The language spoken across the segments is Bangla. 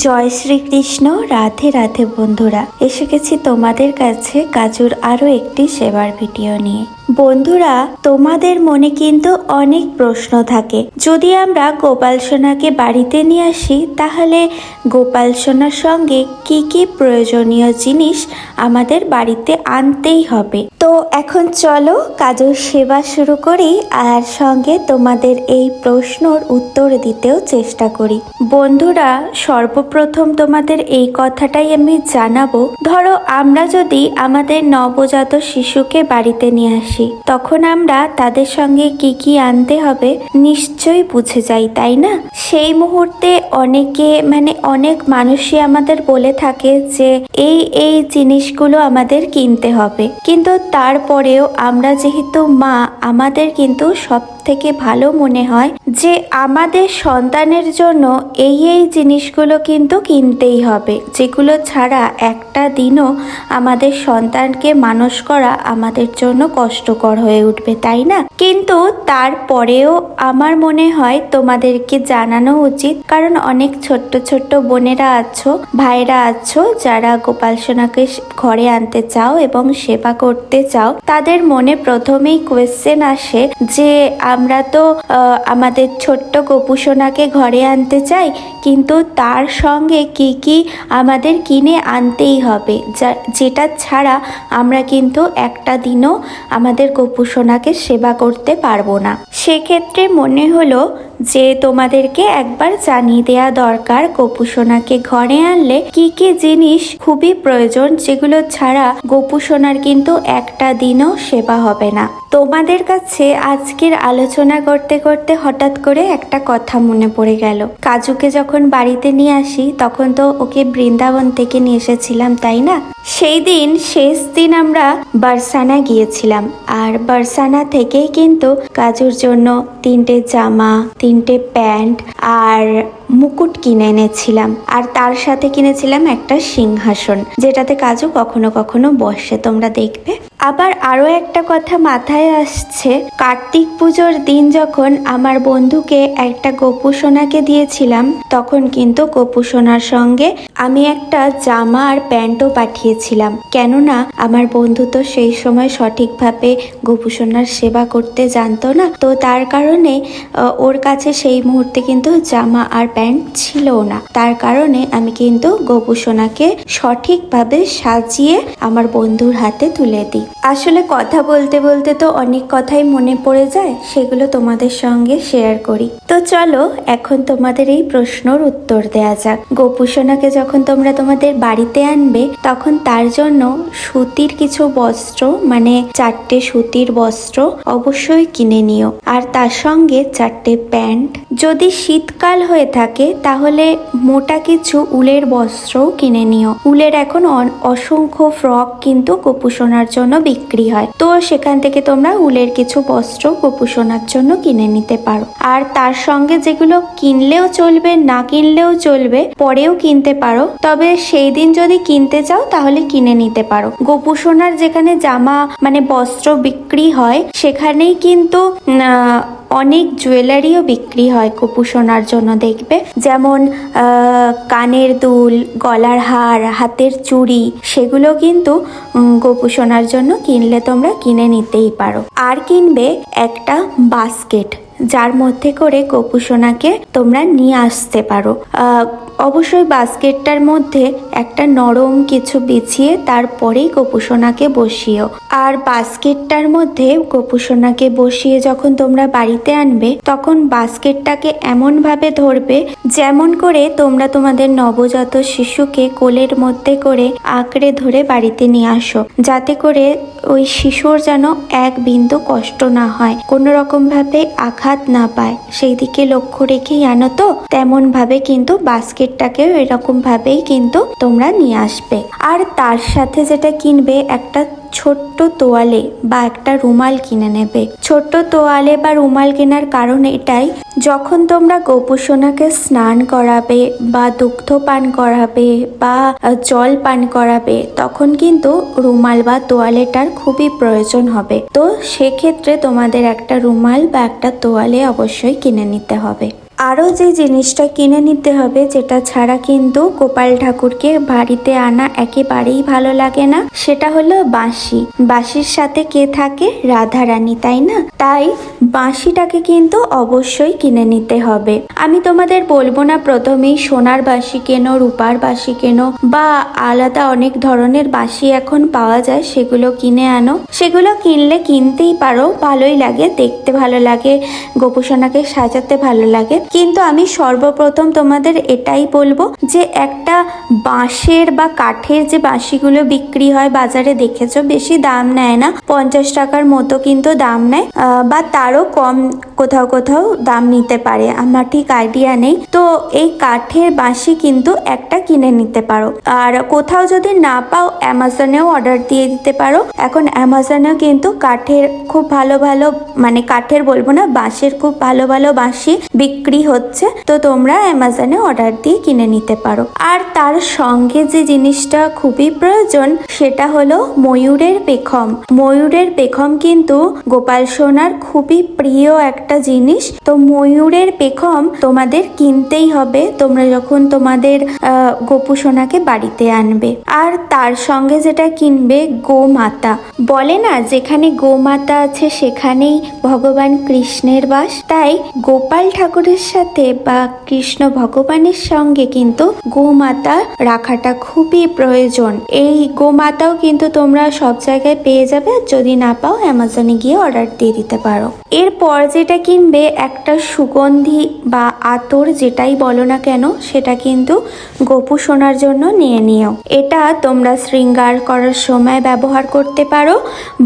জয় শ্রীকৃষ্ণ। রাধে রাধে বন্ধুরা, এসে গেছি তোমাদের কাছে কাজুর আরো একটি সেবার ভিডিও নিয়ে। বন্ধুরা, তোমাদের মনে কিন্তু অনেক প্রশ্ন থাকে। যদি আমরা গোপাল সোনাকে বাড়িতে নিয়ে আসি, তাহলে গোপাল সোনার সঙ্গে কি কি প্রয়োজনীয় জিনিস আমাদের বাড়িতে আনতেই হবে। তো এখন চলো কাজুর সেবা শুরু করি, আর সঙ্গে তোমাদের এই প্রশ্নর উত্তর দিতেও চেষ্টা করি। বন্ধুরা, সর্বপ্রথম তোমাদের এই কথাটাই আমি জানাবো, ধরো আমরা যদি আমাদের নবজাত শিশুকে বাড়িতে নিয়ে আসি, তখন আমরা তাদের সঙ্গে কি কি আনতে হবে নিশ্চয়ই বুঝে যাই, তাই না? সেই মুহূর্তে অনেক মানুষই আমাদের বলে থাকে যে এই জিনিসগুলো আমাদের কিনতে হবে, কিন্তু তারপরেও আমরা যেহেতু মা, আমাদের কিন্তু সব থেকে ভালো মনে হয় যে আমাদের সন্তানের জন্য এই জিনিসগুলো কিন্তু কিনতেই হবে, যেগুলো ছাড়া একটা দিনও আমাদের সন্তানকে মানুষ করা আমাদের জন্য কষ্টকর হয়ে উঠবে, তাই না? কিন্তু তারপরেও আমার মনে হয় তোমাদেরকে জানানো উচিত, কারণ অনেক ছোট্ট ছোট্ট বোনেরা আছো, ভাইরা আছো, যারা গোপাল সোনাকে ঘরে আনতে চাও এবং সেবা করতে চাও। তাদের মনে প্রথমেই কোয়েশ্চেন আসে যে আমরা তো আমাদের ছোট্ট গোপু সোনাকে ঘরে আনতে চাই, কিন্তু তার সঙ্গে কি কি আমাদের কিনে আনতেই হবে, যেটা ছাড়া আমরা কিন্তু একটা দিনও আমাদের গোপু সোনাকে সেবা করতে পারবো না। সেক্ষেত্রে মনে হলো যে তোমাদেরকে একবার জানিয়ে দেওয়া দরকার, গোপু সোনাকে ঘরে আনলে কি কি জিনিস খুবই প্রয়োজন, যেগুলো ছাড়া গোপু সোনার কিন্তু একটা দিনও সেবা হবে না। তোমাদের কাছে আজকের আলোচনা করতে করতে হঠাৎ করে একটা কথা মনে পড়ে গেল। কাজুকে যখন বাড়িতে নিয়ে আসি, তখন তো ওকে বৃন্দাবন থেকে নিয়ে এসেছিলাম, তাই না? সেই দিন শেষ দিন আমরা বারসানা গিয়েছিলাম, আর বারসানা থেকেই কিন্তু কাজুর জন্য 3টে জামা, 3টে প্যান্ট আর মুকুট কিনে এনেছিলাম, আর তার সাথে কিনেছিলাম একটা সিংহাসন, যেটাতে কাজু কখনো কখনো বসে, তোমরা দেখবে। আবার আরো একটা কথা মাথায় আসছে, কার্তিক পুজোর দিন যখন আমার বন্ধুকে একটা গোপু সোনাকে দিয়েছিলাম, তখন কিন্তু গোপু সোনার সঙ্গে আমি একটা জামা আর প্যান্টও পাঠিয়েছিলাম, কেননা আমার বন্ধু তো সেই সময় সঠিকভাবে গোপু সোনার সেবা করতে জানতো না, তো তার কারণে ওর কাছে সেই মুহূর্তে কিন্তু জামা আর প্যান্ট ছিল না। তার কারণে আমি কিন্তু গোপু সোনাকে সঠিকভাবে সাজিয়ে আমার বন্ধুর হাতে তুলে দিই। আসলে কথা বলতে বলতে তো অনেক কথাই মনে পড়ে যায়, সেগুলো তোমাদের সঙ্গে শেয়ার করি। তো চলো এখন তোমাদের এই প্রশ্নর উত্তর দেয়া যাক। গোপু সোনাকে যখন তোমরা তোমাদের বাড়িতে আনবে, তখন তার জন্য সুতির কিছু বস্ত্র, 4টে সুতির বস্ত্র অবশ্যই কিনে নিও, আর তার সঙ্গে 4টে প্যান্ট। যদি শীতকাল হয়ে থাকে তাহলে মোটা কিছু উলের বস্ত্রও কিনে নিও। উলের এখন অসংখ্য ফ্রক কিন্তু গোপু সোনার জন্য বিক্রি হয়, তো সেখান থেকে তোমরা উলের কিছু বস্ত্র গোপু সোনার জন্য কিনে নিতে পারো। আর তার সঙ্গে যেগুলো কিনলেও চলবে, না কিনলেও চলবে, পরেও কিনতে পারো, তবে সেই দিন যদি কিনতে চাও তাহলে কিনে নিতে পারো। গোপু সোনার যেখানে জামা বস্ত্র বিক্রি হয়, সেখানেই কিন্তু অনেক জুয়েলারিও বিক্রি হয় গোপু সোনার জন্য, দেখবে, যেমন কানের দুল, গলার হার, হাতের চুড়ি, সেগুলো কিন্তু গোপু সোনার জন্য কিনলে তোমরা কিনে নিতেই পারো। আর কিনবে একটা বাস্কেট, যার মধ্যে করে গোপু সোনাকে তোমরা নিয়ে আসতে পারো। অবশ্যই বাস্কেটটার মধ্যে একটা নরম কিছু বিছিয়ে তারপরেই গোপু সোনাকে বসিও। আর বাস্কেটটার মধ্যে গোপু সোনাকে বসিয়ে যখন তোমরা বাড়িতে আনবে, তখন বাস্কেটটাকে এমন ভাবে ধরবে যেমন করে তোমরা তোমাদের নবজাত শিশুকে কোলের মধ্যে করে আঁকড়ে ধরে বাড়িতে নিয়ে আসো, যাতে করে ওই শিশুর যেন এক বিন্দু কষ্ট না হয়, কোনো রকম ভাবে আঘাত না পায়, সেই দিকে লক্ষ্য রেখেই আনো। তো তেমন ভাবে কিন্তু বাস্কেটটাকেও এরকম ভাবেই কিন্তু তোমরা নিয়ে আসবে। আর তার সাথে যেটা কিনবে, একটা ছোট্ট তোয়ালে বা একটা রুমাল কিনে নেবে। ছোট্ট তোয়ালে বা রুমাল কেনার কারণ এটাই, যখন তোমরা গোপু সোনাকে স্নান করাবে বা দুগ্ধ পান করাবে বা জল পান করাবে, তখন কিন্তু রুমাল বা তোয়ালেটার খুবই প্রয়োজন হবে। তো সেক্ষেত্রে তোমাদের একটা রুমাল বা একটা তোয়ালে অবশ্যই কিনে নিতে হবে। আরও যে জিনিসটা কিনে নিতে হবে, যেটা ছাড়া কিন্তু গোপাল ঠাকুরকে বাড়িতে আনা একেবারেই ভালো লাগে না, সেটা হলো বাঁশি। বাঁশির সাথে কে থাকে? রাধারানী, তাই না? তাই বাঁশিটাকে কিন্তু অবশ্যই কিনে নিতে হবে। আমি তোমাদের বলবো না প্রথমেই সোনার বাঁশি কেনো, রূপার বাঁশি কেনো, বা আলাদা অনেক ধরনের বাঁশি এখন পাওয়া যায়, সেগুলো কিনে আনো। সেগুলো কিনলে কিনতেই পারো, ভালোই লাগে, দেখতে ভালো লাগে, গোপুসোনাকে সাজাতে ভালো লাগে। কিন্তু আমি সর্বপ্রথম তোমাদের এটাই বলবো যে একটা বাঁশের বা কাঠের যে বাঁশিগুলো বিক্রি হয় বাজারে, দেখেছো বেশি দাম নেয় না, 50 টাকার মতো কিন্তু দাম নেয়, বা তারও কম কোথাও কোথাও দাম নিতে পারে, আমার ঠিক আইডিয়া নেই। তো এই কাঠের বাঁশি কিন্তু একটা কিনে নিতে পারো। আর কোথাও যদি না পাও অ্যামাজনেও অর্ডার দিয়ে দিতে পারো। এখন অ্যামাজনেও কিন্তু কাঠের খুব ভালো ভালো, মানে কাঠের বলবো না, বাঁশের খুব ভালো ভালো বাঁশি বিক্রি হচ্ছে, তো তোমরা অ্যামাজনে অর্ডার দিয়ে কিনে নিতে পারো। আর তার সঙ্গে যে জিনিসটা খুবই প্রয়োজন সেটা হলো ময়ূরের পেখম। ময়ূরের পেখম কিন্তু গোপাল সোনার খুবই প্রিয় একটা জিনিস। তো ময়ূরের পেখম তোমাদের কিনতেই হবে তোমরা যখন তোমাদের গোপু সোনাকে বাড়িতে আনবে। আর তার সঙ্গে যেটা কিনবে, গোমাতা। বলে না যেখানে গোমাতা আছে সেখানেই ভগবান কৃষ্ণের বাস, তাই গোপাল ঠাকুরের সাথে বা কৃষ্ণ ভগবানের সঙ্গে কিন্তু গোমাতা রাখাটা খুবই প্রয়োজন। এই গোমাতাও কিন্তু তোমরা সব জায়গায় পেয়ে যাবে, যদি না পাও অ্যামাজনে গিয়ে অর্ডার দিয়ে দিতে পারো। এরপর যেটা কিনবে, একটা সুগন্ধি বা আতর যেটাই বলো না কেন, সেটা কিন্তু গোপু সোনার জন্য নিয়ে নিও। এটা তোমরা শৃঙ্গার করার সময় ব্যবহার করতে পারো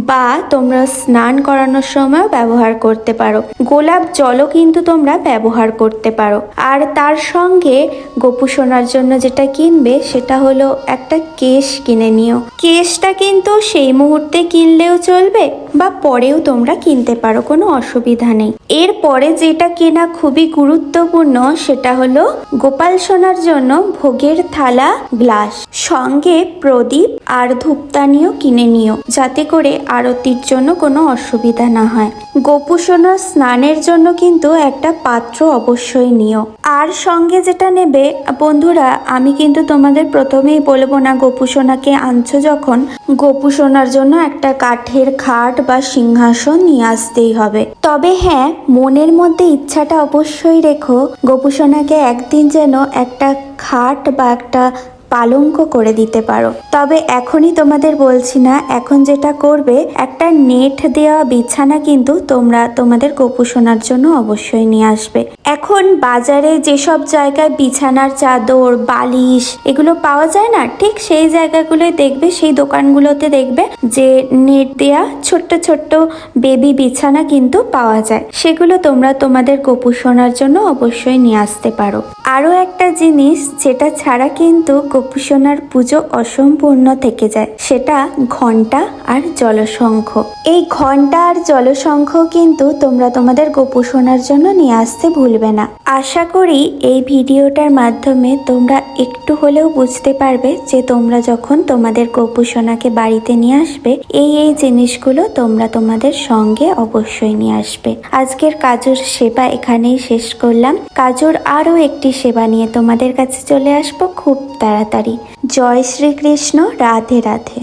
বা তোমরা স্নান করানোর সময় ব্যবহার করতে পারো। গোলাপ জলও কিন্তু তোমরা ব্যবহার করতে পারো। আর তার সঙ্গে গোপু সোনার জন্য যেটা কিনবে সেটা হলো একটা কেশ কিনে নিও। কেশটা কিন্তু সেই মুহূর্তে কিনলেও চলবে বা পরেও তোমরা কিনতে পারো, কোনো অসুবিধা নেই। এরপরে যেটা কেনা খুবই গুরুত্বপূর্ণ সেটা হলো গোপাল সোনার জন্য ভোগের থালা, গ্লাস, সঙ্গে প্রদীপ আর ধূপদানিও কিনে নিও, যাতে করে আরতির জন্য কোনো অসুবিধা না হয়। গোপু সোনার স্নানের জন্য কিন্তু একটা পাত্র অবশ্যই নিও। আর সঙ্গে যেটা নেবে বন্ধুরা, আমি কিন্তু তোমাদের প্রথমেই বলবো না, গোপু সোনাকে আনছো যখন গোপু সোনার জন্য একটা কাঠের খাট বা সিংহাসন নিয়ে আসতেই হবে। তবে হ্যাঁ, মনের মধ্যে ইচ্ছাটা অবশ্যই রেখো গোপু সোনাকে একদিন যেন একটা খাট বা একটা পালঙ্ক করে দিতে পারো। তবে এখনই তোমাদের বলছি না, এখন যেটা করবে, একটা নেট দেওয়া বিছানা কিন্তু তোমরা তোমাদের গোপু সোনার জন্য অবশ্যই নিয়ে আসবে। এখন বাজারে যেসব জায়গায় বিছানার চাদর, বালিশ এগুলো পাওয়া যায় না, ঠিক সেই জায়গাগুলোই দেখবে, সেই দোকানগুলোতে দেখবে যে নেট দেয়া ছোট্ট ছোট্ট বেবি বিছানা কিন্তু পাওয়া যায়। সেগুলো তোমরা তোমাদের গোপু সোনার জন্য অবশ্যই নিয়ে আসতে পারো। আরও একটা জিনিস যেটা ছাড়া কিন্তু গোপু সোনার পুজো অসম্পূর্ণ থেকে যায়, সেটা ঘন্টা আর জলশঙ্খ। এই ঘন্টা আর জলশঙ্খ কিন্তু তোমরা তোমাদের গোপু সোনার জন্য নিয়ে আসতে ভুলবে না। আশা করি এই ভিডিওটার মাধ্যমে তোমরা একটু হলেও বুঝতে পারবে যে তোমরা যখন তোমাদের গোপু সোনাকে বাড়িতে নিয়ে আসবে, এই জিনিসগুলো তোমরা তোমাদের সঙ্গে অবশ্যই নিয়ে আসবে। আজকের কাজুর সেবা এখানেই শেষ করলাম। কাজুর আরও একটি সেবা নিয়ে তোমাদের কাছে চলে আসবো খুব তাড়াতাড়ি। জয় শ্রীকৃষ্ণ, রাধে রাধে।